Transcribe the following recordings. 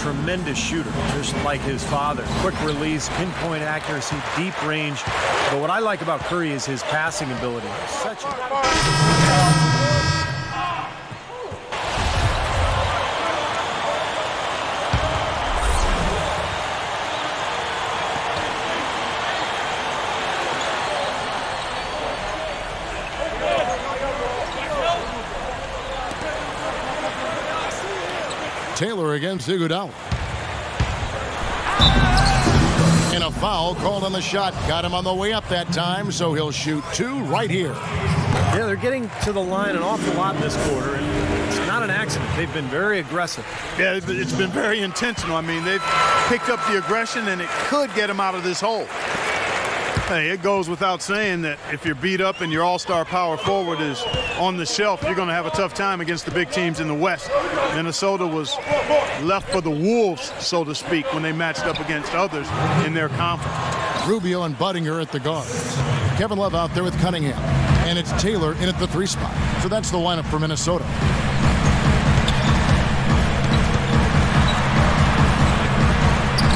tremendous shooter, just like his father. Quick release, pinpoint accuracy, deep range. But what I like about Curry is his passing ability. Such a... Taylor against Iguodala. And a foul called on the shot. Got him on the way up that time, so he'll shoot 2 right here. Yeah, they're getting to the line an awful lot this quarter, and it's not an accident. They've been very aggressive. Yeah, it's been very intentional. I mean, they've picked up the aggression, and it could get them out of this hole. Hey, it goes without saying that if you're beat up and your all-star power forward is on the shelf, you're going to have a tough time against the big teams in the West. Minnesota was left for the Wolves, so to speak, when they matched up against others in their conference. Rubio and Budinger at the guards. Kevin Love out there with Cunningham. And it's Taylor in at the 3 spot. So that's the lineup for Minnesota.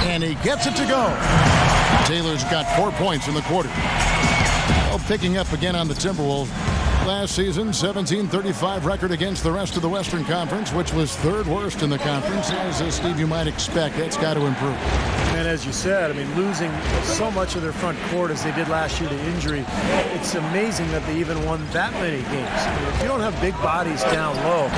And he gets it to go. Taylor's got 4 points in the quarter. Well, picking up again on the Timberwolves. Last season, 17-35 record against the rest of the Western Conference, which was 3rd worst in the conference. As Steve, you might expect, that's got to improve. And as you said, I mean, losing so much of their front court as they did last year to injury, it's amazing that they even won that many games. I mean, if you don't have big bodies down low,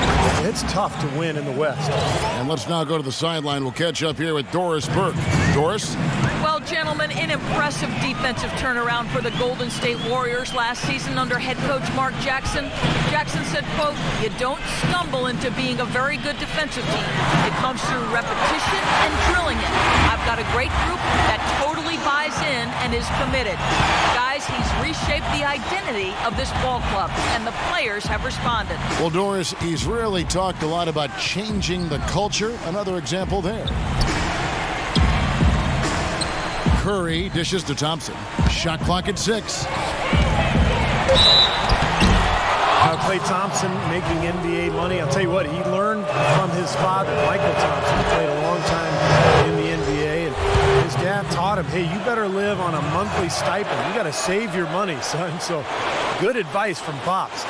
it's tough to win in the West. And let's now go to the sideline. We'll catch up here with Doris Burke. Doris? Well, gentlemen, an impressive defensive turnaround for the Golden State Warriors last season under head coach Mark Jackson. Jackson said, quote, "You don't stumble into being a very good defensive team. It comes through repetition and drilling it. I've got a great group that totally buys in and is committed. Guys, he's reshaped the identity of this ball club, and the players have responded." Well, Doris, he's really talked a lot about changing the culture. Another example there. Curry dishes to Thompson. Shot clock at 6. Klay Thompson making NBA money. I'll tell you what, he learned from his father, Michael Thompson, who played a long time in the NBA. And his dad taught him, hey, you better live on a monthly stipend. You got to save your money, son. So good advice from Pops.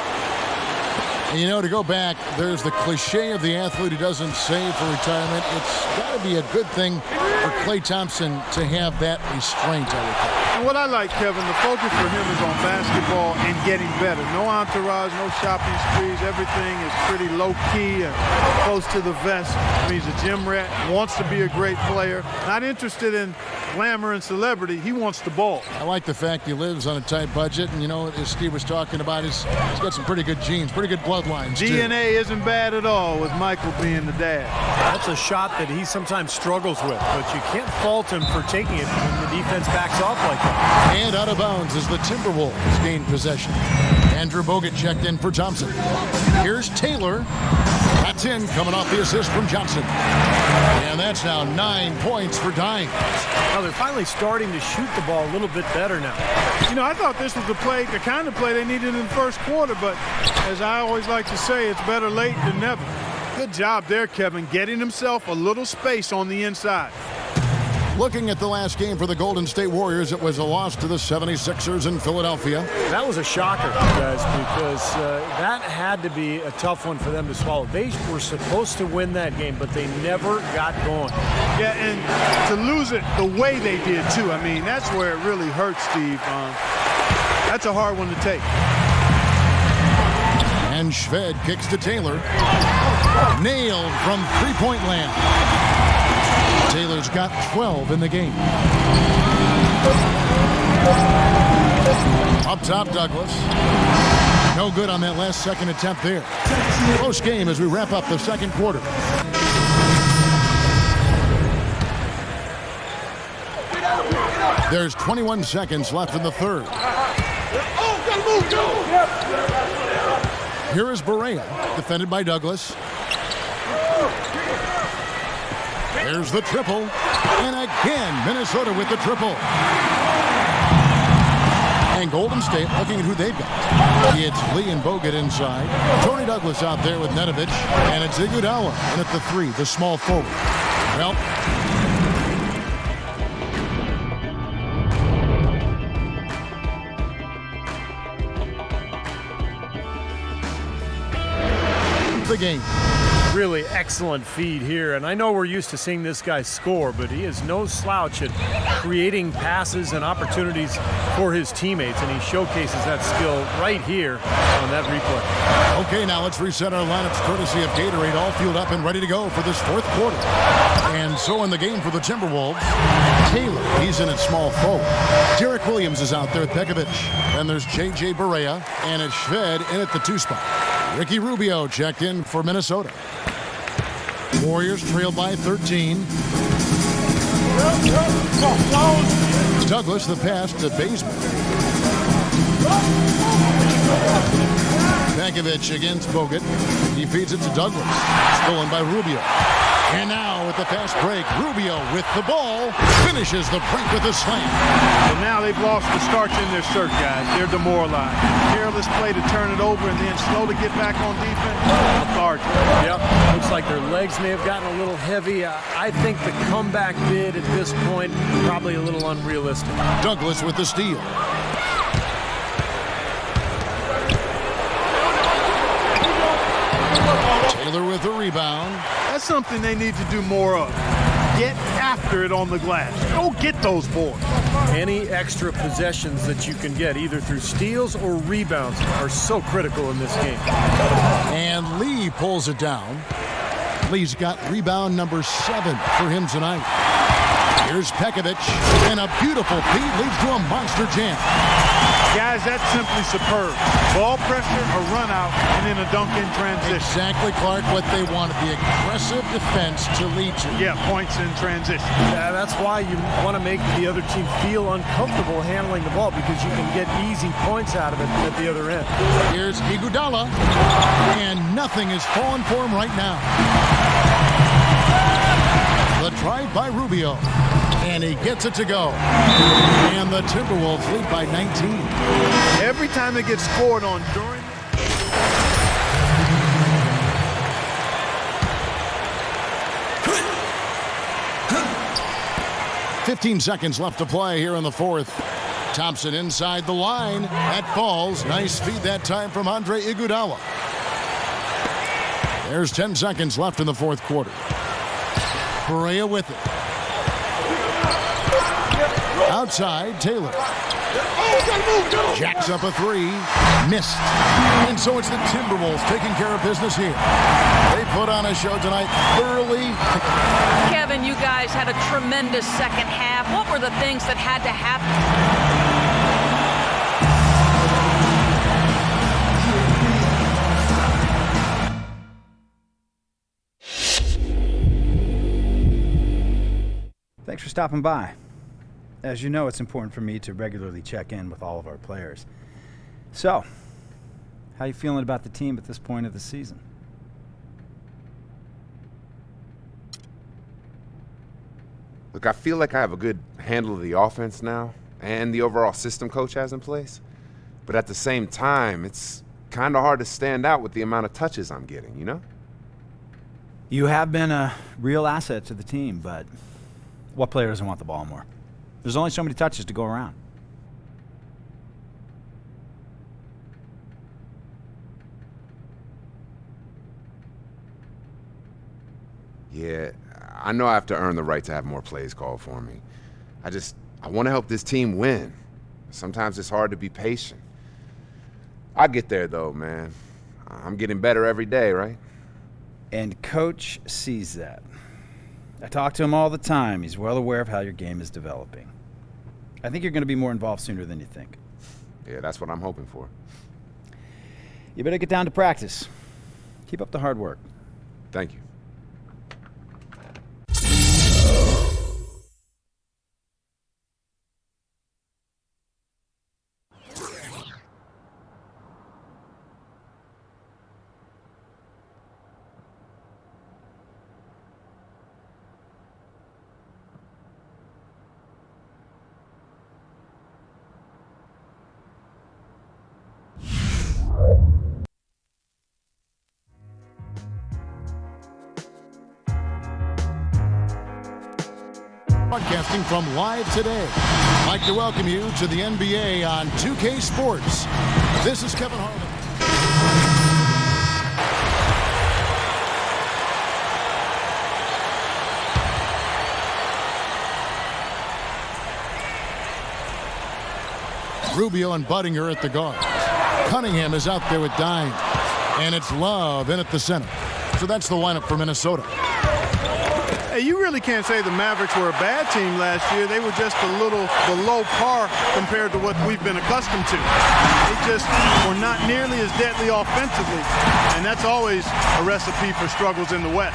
And you know, to go back, there's the cliche of the athlete who doesn't save for retirement. It's got to be a good thing for Klay Thompson to have that restraint, I would think. And what I like, Kevin, the focus for him is on basketball and getting better. No entourage, no shopping sprees. Everything is pretty low-key and close to the vest. I mean, he's a gym rat, wants to be a great player, not interested in glamour and celebrity. He wants the ball. I like the fact he lives on a tight budget, and, you know, as Steve was talking about, he's got some pretty good genes, pretty good bloodlines, too. DNA isn't bad at all with Michael being the dad. That's a shot that he sometimes struggles with, but you can't fault him for taking it when the defense backs off like that. And out of bounds as the Timberwolves gain possession. Andrew Bogut checked in for Thompson. Here's Taylor. That's in, coming off the assist from Johnson. And that's now 9 points for Dine. Now they're finally starting to shoot the ball a little bit better now. You know, I thought this was the kind of play they needed in the first quarter, but as I always like to say, it's better late than never. Good job there, Kevin, getting himself a little space on the inside. Looking at the last game for the Golden State Warriors, it was a loss to the 76ers in Philadelphia. That was a shocker, guys, because that had to be a tough one for them to swallow. They were supposed to win that game, but they never got going. Yeah, and to lose it the way they did, too. I mean, that's where it really hurts, Steve. That's a hard one to take. And Shved kicks to Taylor. Nailed from three-point land. Taylor's got 12 in the game. Up top, Douglas. No good on that last second attempt there. Close game as we wrap up the second quarter. There's 21 seconds left in the third. Here is Barea, defended by Douglas. There's the triple. And again, Minnesota with the triple. And Golden State looking at who they've got. It's Lee and Bogut inside. Tony Douglas out there with Nedovic. And it's Iguodala in at the 3, the small forward. Well, the game. Really excellent feed here, and I know we're used to seeing this guy score, but he is no slouch at creating passes and opportunities for his teammates, and he showcases that skill right here on that replay. Okay, now let's reset our lineups courtesy of Gatorade, all fueled up and ready to go for this fourth quarter. And so in the game for the Timberwolves, Taylor, he's in at small forward. Derek Williams is out there with Pekovic. Then there's J.J. Barea, and it's Shved in at the 2 spot. Ricky Rubio checked in for Minnesota. Warriors trailed by 13. Douglas the pass to Bazemore. Pekovic against Bogut. He feeds it to Douglas. Stolen by Rubio. And now with the fast break, Rubio with the ball finishes the break with a slam. So now they've lost the starch in their shirt, guys. They're demoralized. Careless play to turn it over and then slow to get back on defense. Lethargic. Yep, looks like their legs may have gotten a little heavy. I think the comeback bid at this point probably a little unrealistic. Douglas with the steal. Taylor with the rebound. That's something they need to do more of. Get after it on the glass. Go get those boards. Any extra possessions that you can get, either through steals or rebounds, are so critical in this game. And Lee pulls it down. Lee's got rebound number 7 for him tonight. Here's Pekovic, and a beautiful feed leads to a monster jam. Guys, that's simply superb. Ball pressure, a run out, and then a dunk in transition. Exactly, Clark, what they wanted, the aggressive defense to lead to. Yeah, points in transition. Yeah, that's why you want to make the other team feel uncomfortable handling the ball, because you can get easy points out of it at the other end. Here's Iguodala, and nothing is falling for him right now. The drive by Rubio, and he gets it to go. And the Timberwolves lead by 19. Every time it gets scored on during 15 seconds left to play here in the fourth. Thompson inside the line. That falls. Nice feed that time from Andre Iguodala. There's 10 seconds left in the fourth quarter. Barea with it. Outside, Taylor. Jacks up a 3. Missed. And so it's the Timberwolves taking care of business here. They put on a show tonight thoroughly. Kevin, you guys had a tremendous second half. What were the things that had to happen? Thanks for stopping by. As you know, it's important for me to regularly check in with all of our players. So, how you feeling about the team at this point of the season? Look, I feel like I have a good handle of the offense now and the overall system coach has in place. But at the same time, it's kind of hard to stand out with the amount of touches I'm getting, you know? You have been a real asset to the team, but what player doesn't want the ball more? There's only so many touches to go around. Yeah, I know I have to earn the right to have more plays called for me. I want to help this team win. Sometimes it's hard to be patient. I'll get there though, man. I'm getting better every day, right? And Coach sees that. I talk to him all the time. He's well aware of how your game is developing. I think you're going to be more involved sooner than you think. Yeah, that's what I'm hoping for. You better get down to practice. Keep up the hard work. Thank you. Broadcasting from Live Today. I'd like to welcome you to the NBA on 2K Sports. This is Kevin Harlan. Rubio and Budinger at the guard. Cunningham is out there with Dime. And it's Love in at the center. So that's the lineup for Minnesota. Hey, you really can't say the Mavericks were a bad team last year. They were just a little below par compared to what we've been accustomed to. They just were not nearly as deadly offensively, and that's always a recipe for struggles in the West.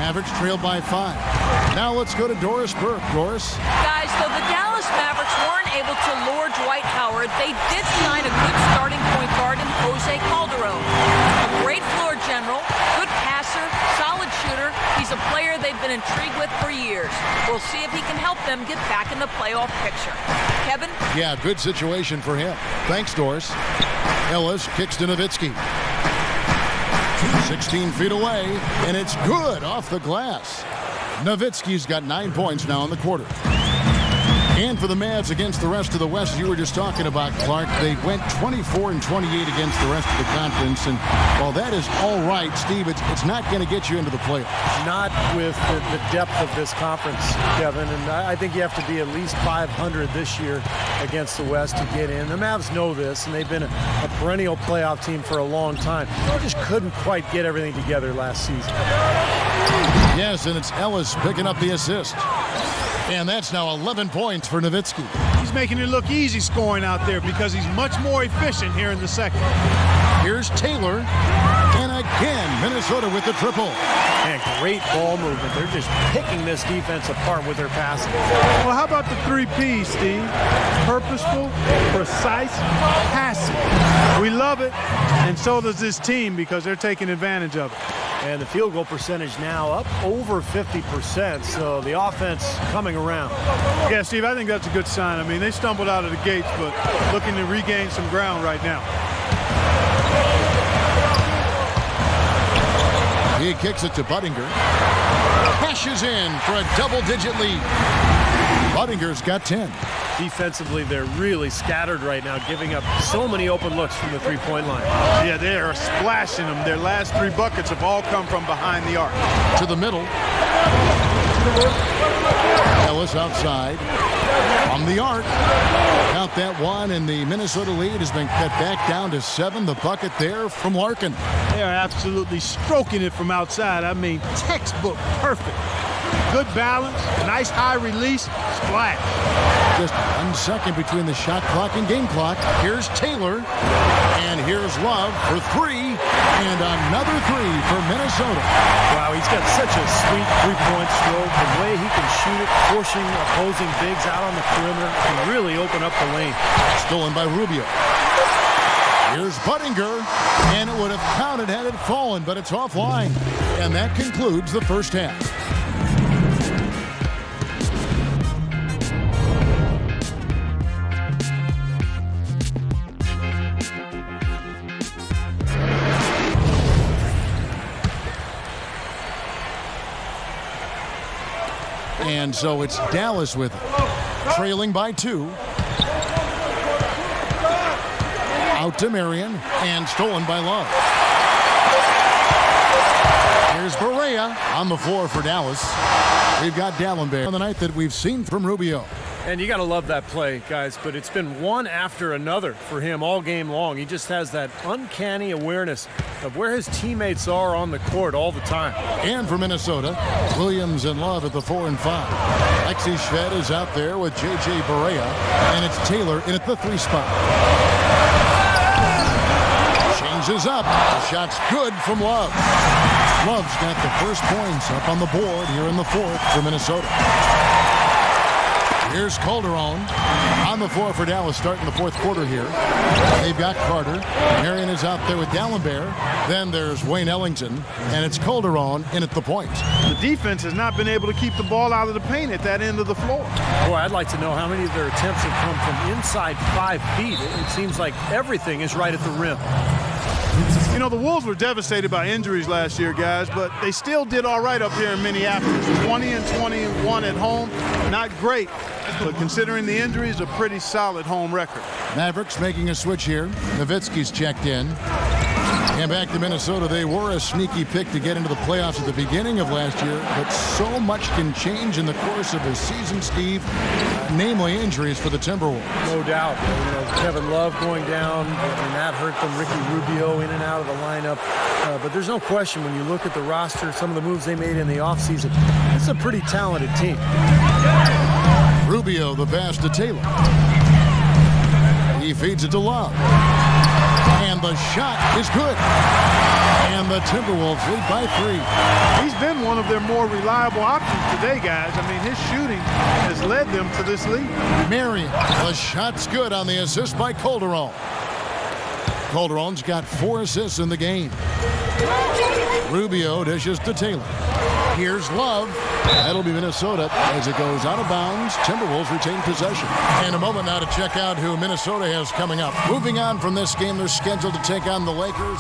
Mavericks trail by 5. Now let's go to Doris Burke. Doris? Guys, though the Dallas Mavericks weren't able to lure Dwight Howard, they did sign a good starting point guard in Jose Calderon. A great floor general, good passer, solid shooter. He's a player they've been intrigued with for years. We'll see if he can help them get back in the playoff picture. Kevin? Yeah, good situation for him. Thanks, Doris. Ellis kicks to Nowitzki. 16 feet away, and it's good off the glass. Nowitzki's got 9 points now in the quarter. And for the Mavs against the rest of the West, you were just talking about, Clark, they went 24-28 against the rest of the conference. And while that is all right, Steve, it's not going to get you into the playoffs. Not with the depth of this conference, Kevin. And I think you have to be at least 500 this year against the West to get in. The Mavs know this, and they've been a perennial playoff team for a long time. They just couldn't quite get everything together last season. Yes, and it's Ellis picking up the assist. And that's now 11 points for Nowitzki. He's making it look easy scoring out there because he's much more efficient here in the second. Here's Taylor. And again, Minnesota with the triple. And great ball movement. They're just picking this defense apart with their passing. Well, how about the 3 Ps, Steve? Purposeful, precise, passing. We love it, and so does this team because they're taking advantage of it. And the field goal percentage now up over 50%, so the offense coming around. Yeah, Steve, I think that's a good sign. I mean, they stumbled out of the gates, but looking to regain some ground right now. He kicks it to Budinger. Cashes in for a double-digit lead. Budinger's got 10. Defensively, they're really scattered right now, giving up so many open looks from the three-point line. Yeah, they are splashing them. Their last 3 buckets have all come from behind the arc. To the middle. Ellis outside. On the arc. Count that one, and the Minnesota lead has been cut back down to 7. The bucket there from Larkin. They are absolutely stroking it from outside. I mean, textbook perfect. Good balance, nice high release, splash. Just 1 second between the shot clock and game clock. Here's Taylor, and here's Love for 3, and another 3 for Minnesota. Wow, he's got such a sweet three-point stroke. The way he can shoot it, forcing opposing bigs out on the perimeter, can really open up the lane. Stolen by Rubio. Here's Budinger, and it would have counted had it fallen, but it's offline. And that concludes the first half. And so it's Dallas with it, trailing by 2. Out to Marion, and stolen by Love. Here's Barea on the floor for Dallas. We've got Dallenberg on the night that we've seen from Rubio. And you got to love that play, guys, but it's been one after another for him all game long. He just has that uncanny awareness of where his teammates are on the court all the time. And for Minnesota, Williams and Love at the 4 and 5. Lexi Shved is out there with J.J. Barea, and it's Taylor in at the 3 spot. Changes up. The shot's good from Love. Love's got the first points up on the board here in the 4th for Minnesota. Here's Calderon on the floor for Dallas starting the 4th quarter here. They've got Carter. Marion is out there with Dallenberg. Then there's Wayne Ellington, and it's Calderon in at the point. The defense has not been able to keep the ball out of the paint at that end of the floor. Boy, I'd like to know how many of their attempts have come from inside 5 feet. It seems like everything is right at the rim. You know, the Wolves were devastated by injuries last year, guys, but they still did all right up here in Minneapolis. 20-21 at home, not great, but considering the injuries, a pretty solid home record. Mavericks making a switch here. Nowitzki's checked in. And back to Minnesota. They were a sneaky pick to get into the playoffs at the beginning of last year, but so much can change in the course of a season, Steve, namely injuries for the Timberwolves. No doubt. You know, Kevin Love going down, and that hurt them. Ricky Rubio in and out of the lineup. But there's no question when you look at the roster, some of the moves they made in the offseason, it's a pretty talented team. Rubio, the pass to Taylor. He feeds it to Love. And the shot is good. And the Timberwolves lead by 3. He's been one of their more reliable options today, guys. I mean, his shooting has led them to this lead. Marion, the shot's good on the assist by Calderon. Calderon's got 4 assists in the game. Rubio dishes to Taylor. Here's Love. That'll be Minnesota as it goes out of bounds. Timberwolves retain possession. In a moment now to check out who Minnesota has coming up. Moving on from this game, they're scheduled to take on the Lakers.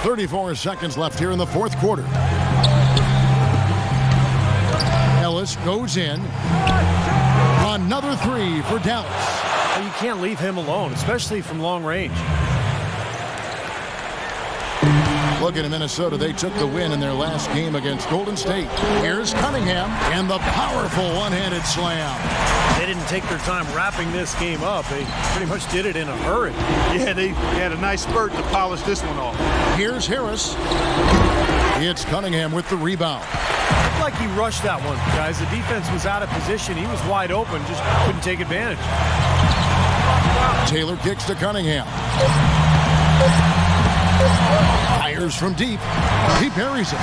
34 seconds left here in the fourth quarter. Ellis goes in. Another 3 for Dallas. You can't leave him alone, especially from long range. Looking at Minnesota, they took the win in their last game against Golden State. Here's Cunningham and the powerful one-handed slam. They didn't take their time wrapping this game up. They pretty much did it in a hurry. Yeah, they had a nice spurt to polish this one off. Here's Harris. It's Cunningham with the rebound. Looked like he rushed that one, guys. The defense was out of position. He was wide open, just couldn't take advantage. Taylor kicks to Cunningham. Fires from deep. He buries it.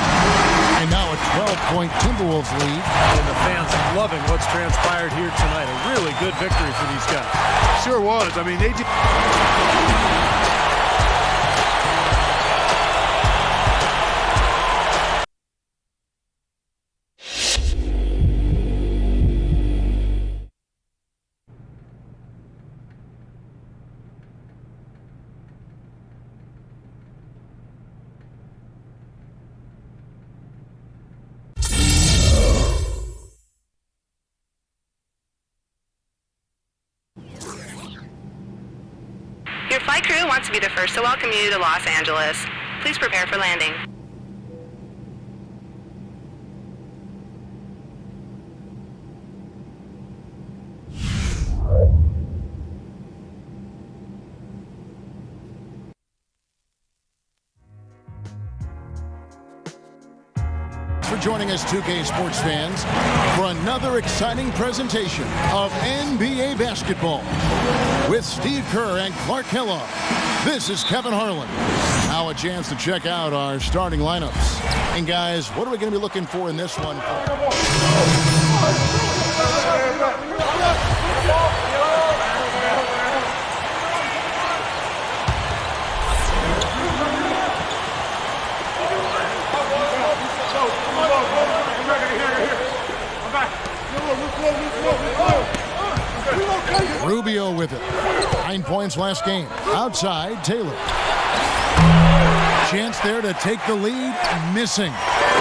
And now a 12-point Timberwolves lead. And the fans loving what's transpired here tonight. A really good victory for these guys. Sure was. I mean, they just... Your flight crew wants to be the first to welcome you to Los Angeles. Please prepare for landing. For joining us, 2K sports fans, for another exciting presentation of NBA basketball with Steve Kerr and Clark Kellogg. This is Kevin Harlan. Now a chance to check out our starting lineups. And guys, what are we going to be looking for in this one? Rubio with it. 9 points last game. Outside, Taylor. Chance there to take the lead. Missing.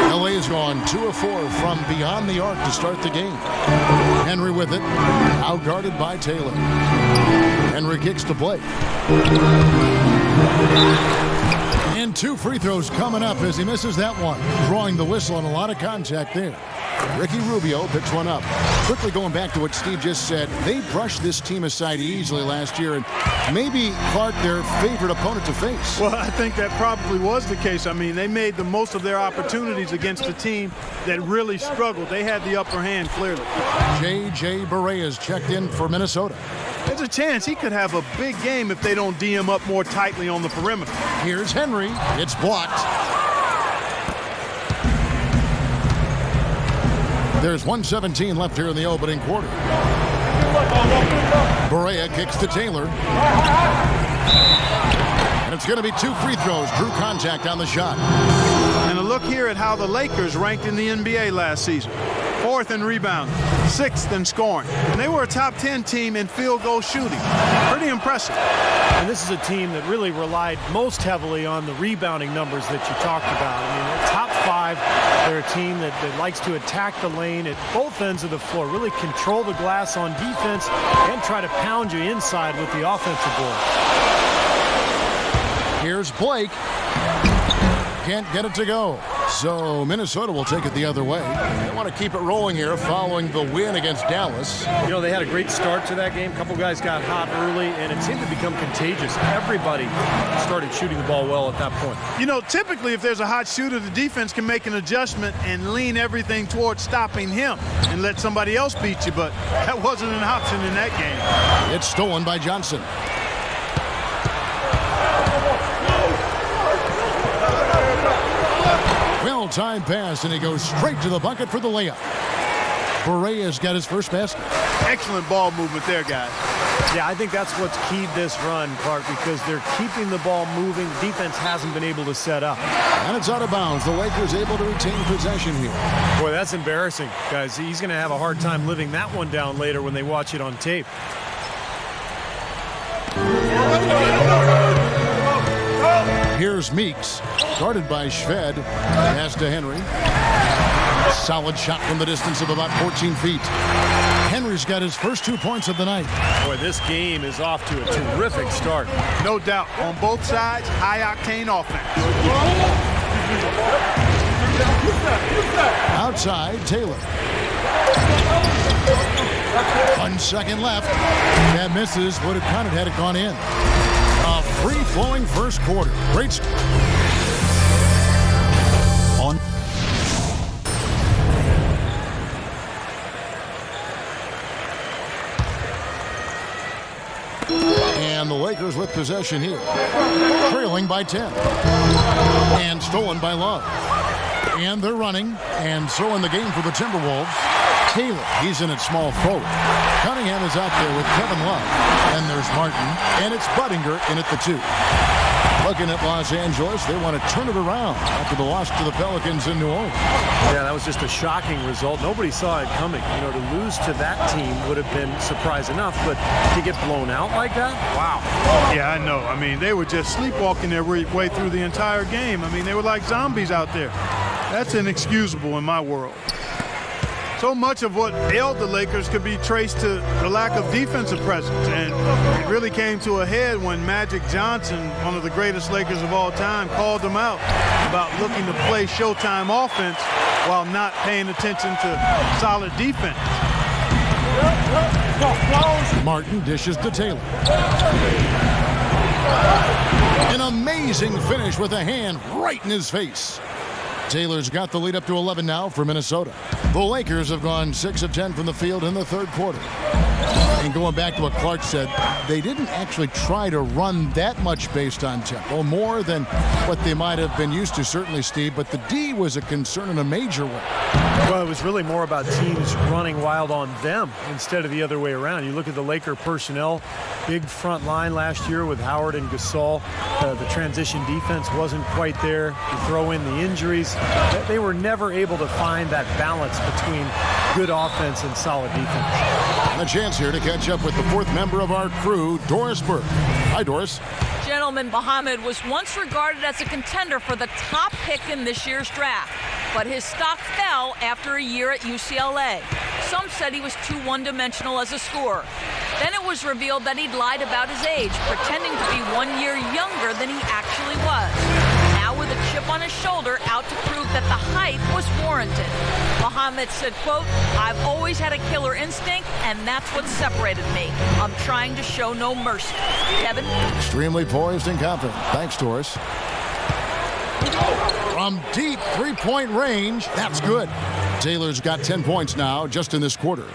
LA's gone 2 of 4 from beyond the arc to start the game. Henry with it. Outguarded by Taylor. Henry kicks to play. And 2 free throws coming up as he misses that one. Drawing the whistle and a lot of contact there. Ricky Rubio picks one up. Quickly going back to what Steve just said, they brushed this team aside easily last year, and maybe Clark their favorite opponent to face. Well, I think that probably was the case. I mean, they made the most of their opportunities against a team that really struggled. They had the upper hand clearly. J.J. Barea checked in for Minnesota. There's a chance he could have a big game if they don't D him up more tightly on the perimeter. Here's Henry. It's blocked. There's 1:17 left here in the opening quarter. Barea kicks to Taylor. And it's going to be 2 free throws. Drew contact on the shot. And a look here at how the Lakers ranked in the NBA last season. 4th in rebounding, 6th in scoring. And they were a top 10 team in field goal shooting. Pretty impressive. And this is a team that really relied most heavily on the rebounding numbers that you talked about. I mean, they're top 5. They're a team that likes to attack the lane at both ends of the floor, really control the glass on defense and try to pound you inside with the offensive board. Here's Blake. Can't get it to go. So Minnesota will take it the other way. They want to keep it rolling here following the win against Dallas. You know, they had a great start to that game. A couple guys got hot early, and it seemed to become contagious. Everybody started shooting the ball well at that point. You know, typically if there's a hot shooter, the defense can make an adjustment and lean everything towards stopping him and let somebody else beat you, but that wasn't an option in that game. It's stolen by Johnson. Well-timed pass, and he goes straight to the bucket for the layup. Berea's got his first basket. Excellent ball movement there, guys. Yeah, I think that's what's keyed this run, Clark, because they're keeping the ball moving. The defense hasn't been able to set up. And it's out of bounds. The Lakers able to retain possession here. Boy, that's embarrassing, guys. He's going to have a hard time living that one down later when they watch it on tape. Here's Meeks, guarded by Shved. Pass to Henry. Solid shot from the distance of about 14 feet. Henry's got his first 2 points of the night. Boy, this game is off to a terrific start. No doubt. On both sides, high-octane offense. Outside, Taylor. 1 second left. That misses. Would have counted had it gone in. A free-flowing first quarter. Great. On. And the Lakers with possession here. Trailing by 10. And stolen by Love. And they're running. And so in the game for the Timberwolves, Taylor, he's in at small forward. Cunningham is out there with Kevin Love. And there's Martin. And it's Budinger in at the 2. Looking at Los Angeles, they want to turn it around after the loss to the Pelicans in New Orleans. Yeah, that was just a shocking result. Nobody saw it coming. You know, to lose to that team would have been surprise enough, but to get blown out like that, wow. Yeah, I know. I mean, they were just sleepwalking their way through the entire game. I mean, they were like zombies out there. That's inexcusable in my world. So much of what ailed the Lakers could be traced to the lack of defensive presence, and it really came to a head when Magic Johnson, one of the greatest Lakers of all time, called them out about looking to play Showtime offense while not paying attention to solid defense. Martin dishes to Taylor. An amazing finish with a hand right in his face. Taylor's got the lead up to 11 now for Minnesota. The Lakers have gone 6 of 10 from the field in the third quarter. And going back to what Clark said, they didn't actually try to run that much based on tempo, more than what they might have been used to, certainly, Steve, but the D was a concern in a major way. Well, it was really more about teams running wild on them instead of the other way around. You look at the Laker personnel, big front line last year with Howard and Gasol. The transition defense wasn't quite there. You throw in the injuries. They were never able to find that balance between good offense and solid defense. And a chance here to catch up with the fourth member of our crew, Doris Burke. Hi, Doris. Gentleman Muhammad was once regarded as a contender for the top pick in this year's draft, but his stock fell after a year at UCLA. Some said he was too one-dimensional as a scorer. Then it was revealed that he'd lied about his age, pretending to be 1 year younger than he actually was. Now with a chip on his shoulder, out to prove that the hype was warranted. Muhammad said, quote, "I've always had a killer instinct, and that's what separated me. I'm trying to show no mercy." Kevin? Extremely poised and confident. Thanks, Doris. From deep three-point range, that's good. Taylor's got 10 points now just in this quarter.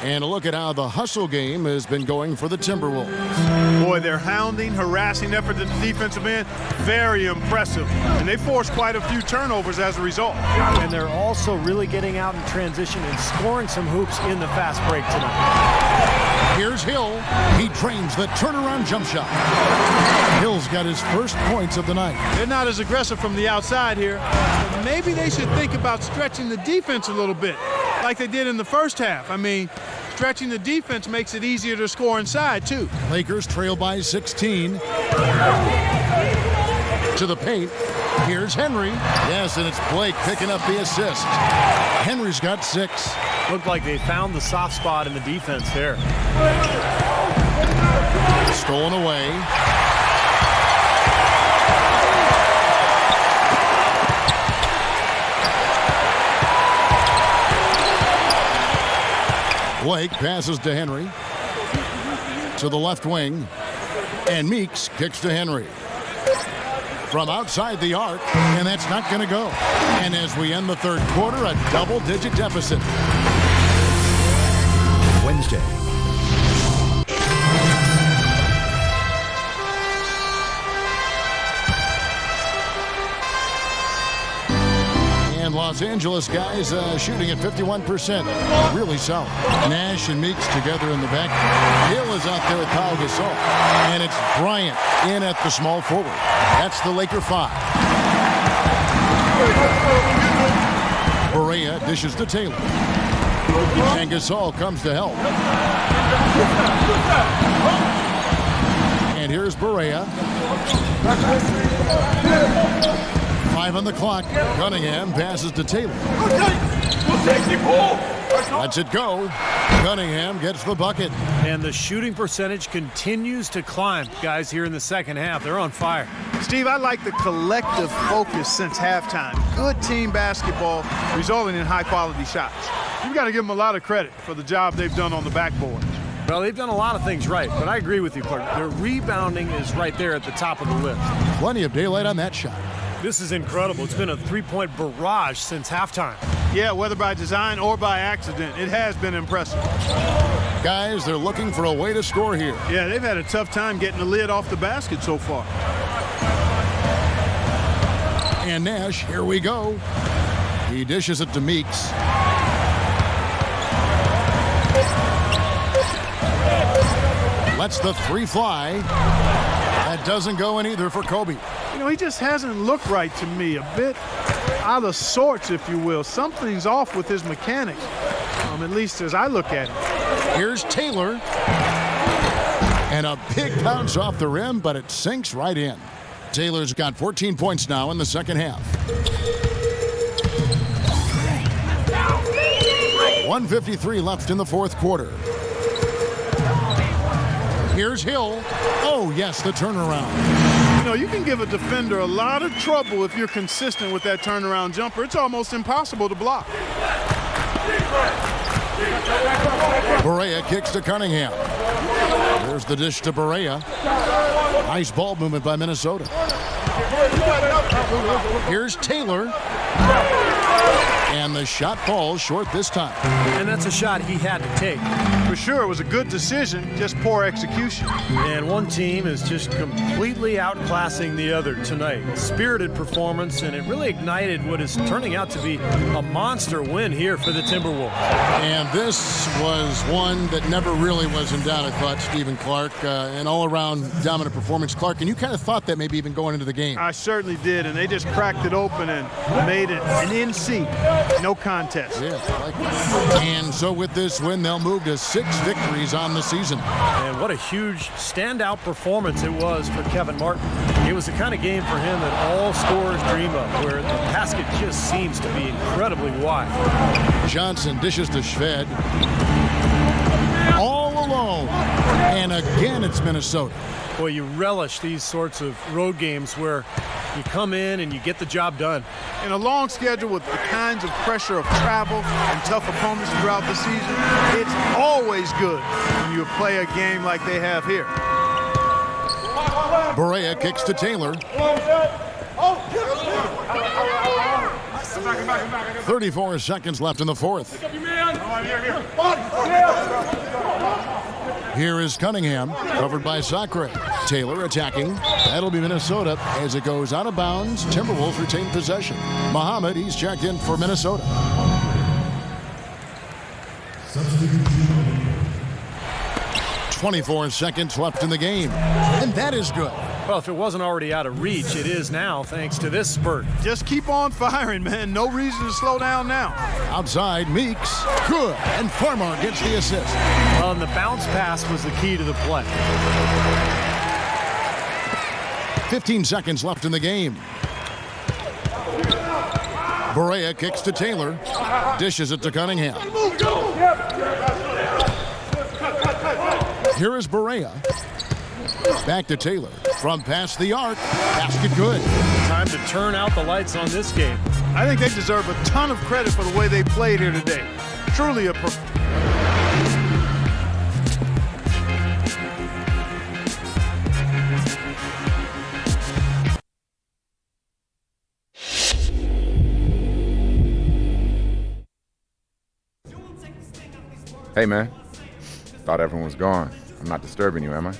And a look at how the hustle game has been going for the Timberwolves. Boy, their hounding, harassing effort at the defensive end, very impressive. And they forced quite a few turnovers as a result. And they're also really getting out in transition and scoring some hoops in the fast break tonight. Here's Hill. He trains the turnaround jump shot. Hill's got his first points of the night. They're not as aggressive from the outside here, but maybe they should think about stretching the defense a little bit. like they did in the first half. I mean, stretching the defense makes it easier to score inside, too. Lakers trail by 16. To the paint. Here's Henry. Yes, and it's Blake picking up the assist. Henry's got 6. Looked like they found the soft spot in the defense there. Stolen away. Blake passes to Henry. To the left wing. And Meeks kicks to Henry. From outside the arc, and that's not going to go. And as we end the third quarter, a double-digit deficit. Wednesday. And Los Angeles guys shooting at 51%. Really solid. Nash and Meeks together in the back. Hill is out there with Pau Gasol. And it's Bryant in at the small forward. That's the Laker 5. Barea dishes to Taylor. And Gasol comes to help. And here's Barea. 5 on the clock. Cunningham passes to Taylor. Lets it go. Cunningham gets the bucket. And the shooting percentage continues to climb, guys, here in the second half. They're on fire. Steve, I like the collective focus since halftime. Good team basketball resulting in high-quality shots. You've got to give them a lot of credit for the job they've done on the backboard. Well, they've done a lot of things right, but I agree with you, Clark. Their rebounding is right there at the top of the list. Plenty of daylight on that shot. This is incredible. It's been a three-point barrage since halftime. Yeah, whether by design or by accident, it has been impressive. Guys, they're looking for a way to score here. Yeah, they've had a tough time getting the lid off the basket so far. And Nash, here we go. He dishes it to Meeks. Lets the 3 fly. That doesn't go in either for Kobe. You know, he just hasn't looked right to me. A bit out of sorts, if you will. Something's off with his mechanics, at least as I look at it. Here's Taylor. And a big bounce off the rim, but it sinks right in. Taylor's got 14 points now in the second half. 1:53 left in the fourth quarter. Here's Hill. Oh, yes, the turnaround. You know, you can give a defender a lot of trouble if you're consistent with that turnaround jumper. It's almost impossible to block. Barea kicks to Cunningham. There's the dish to Barea. Nice ball movement by Minnesota. Here's Taylor. And the shot falls short this time. And that's a shot he had to take. For sure, it was a good decision, just poor execution. And one team is just completely outclassing the other tonight. Spirited performance, and it really ignited what is turning out to be a monster win here for the Timberwolves. And this was one that never really was in doubt, I thought, Stephen Clark. An all-around dominant performance. Clark, and you kind of thought that maybe even going into the game. I certainly did, and they just cracked it open and made it an NC. No contest. Yeah, I like that. And so with this win, they'll move to 6 victories on the season. And what a huge standout performance it was for Kevin Martin. It was the kind of game for him that all scorers dream of, where the basket just seems to be incredibly wide. Johnson dishes to Shved. All alone. And again, it's Minnesota. Boy, you relish these sorts of road games where you come in and you get the job done. In a long schedule with the kinds of pressure of travel and tough opponents throughout the season, it's always good when you play a game like they have here. Barea kicks to Taylor. 34 seconds left in the fourth. Here is Cunningham, covered by Sacre. Taylor attacking. That'll be Minnesota as it goes out of bounds. Timberwolves retain possession. Muhammad, he's checked in for Minnesota. Substitute. 24 seconds left in the game. And that is good. Well, if it wasn't already out of reach, it is now thanks to this spurt. Just keep on firing, man. No reason to slow down now. Outside, Meeks. Good. And Farmer gets the assist. Well, and the bounce pass was the key to the play. 15 seconds left in the game. Barea kicks to Taylor. Dishes it to Cunningham. Here is Barea. Back to Taylor. From past the arc. Basket good. Time to turn out the lights on this game. I think they deserve a ton of credit for the way they played here today. Truly a Hey, man. Thought everyone was gone. I'm not disturbing you, am I?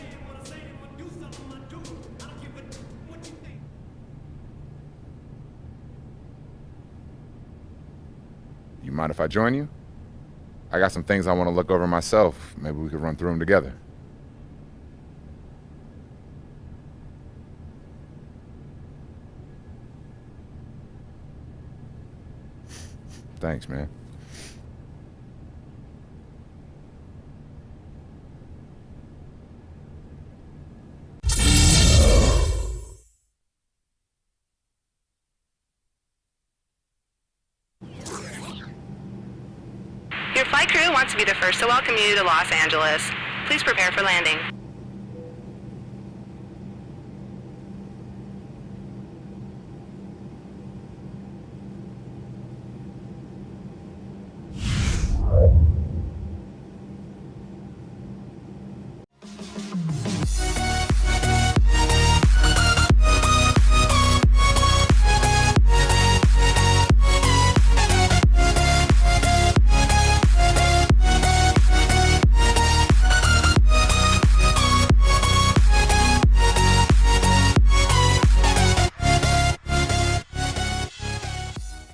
You mind if I join you? I got some things I want to look over myself. Maybe we could run through them together. Thanks, man. Your flight crew wants to be the first to welcome you to Los Angeles. Please prepare for landing.